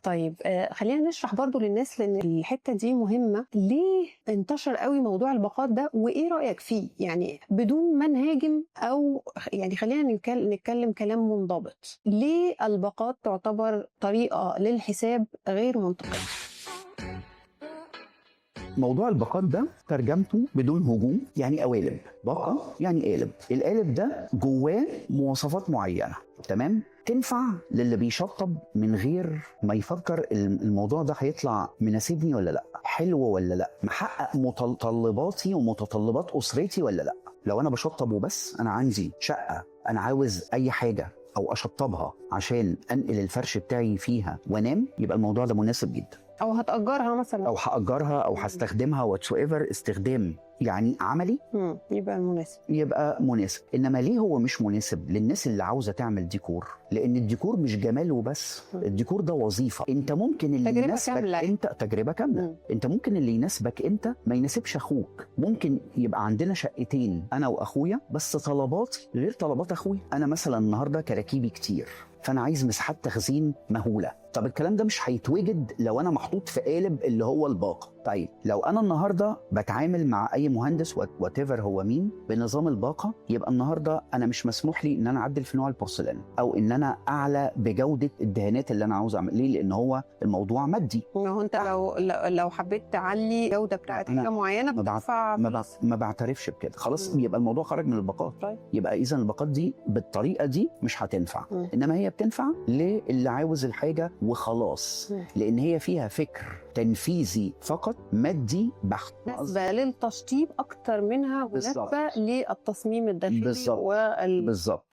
طيب خلينا نشرح برضو للناس لان الحته دي مهمه. ليه انتشر قوي موضوع الباقات ده وايه رايك فيه؟ يعني بدون ما نهاجم او يعني خلينا نتكلم كلام منضبط. ليه الباقات تعتبر طريقه للحساب غير منطقيه؟ موضوع الباقات ده ترجمته بدون هجوم يعني قوالب. باقة يعني قالب، القالب ده جواه مواصفات معينة، تمام؟ تنفع للي بيشطب من غير ما يفكر الموضوع ده هيطلع مناسبني ولا لا، حلو ولا لا، محقق متطلباتي ومتطلبات أسرتي ولا لا. لو أنا بشطب وبس، أنا عندي شقة أنا عاوز أي حاجة أو أشطبها عشان أنقل الفرش بتاعي فيها وأنام، يبقى الموضوع ده مناسب جدا. او هتأجرها مثلا، او هاجرها او هستخدمها واتس ايفر، استخدام يعني عملي، يبقى المناسب، يبقى مناسب. انما ليه هو مش مناسب للناس اللي عاوزه تعمل ديكور؟ لان الديكور مش جمال وبس، الديكور ده وظيفه. انت ممكن اللي تجربة يناسبك كاملة. انت تجربه كامله. انت ممكن اللي يناسبك انت ما يناسبش اخوك. ممكن يبقى عندنا شقتين انا واخويا بس طلباتي غير طلبات اخويا. انا مثلا النهارده كراكيبي كتير، فانا عايز مساحات تخزين مهوله. طب الكلام ده مش هيتوجد لو انا محطوط في قالب اللي هو الباقه. طيب لو انا النهارده بتعامل مع اي مهندس وات ايفر هو مين بنظام الباقه، يبقى النهارده انا مش مسموح لي ان انا اعدل في نوع البورسلان او ان انا اعلى بجوده الدهانات اللي انا عاوز اعمل. ليه؟ لان هو الموضوع مادي. ما هو انت لو حبيت تعلي الجوده بتاعت حاجه معينه بتدفع ما بعترفش بكده، خلاص يبقى الموضوع خرج من الباقات. يبقى اذا الباقات دي بالطريقه دي مش هتنفع. انما هي بتنفع للي عاوز الحاجه وخلاص، لان هي فيها فكر تنفيذي فقط، مادي بحت، مناسبه للتشطيب اكتر منها مناسبه للتصميم الداخلي بالظبط.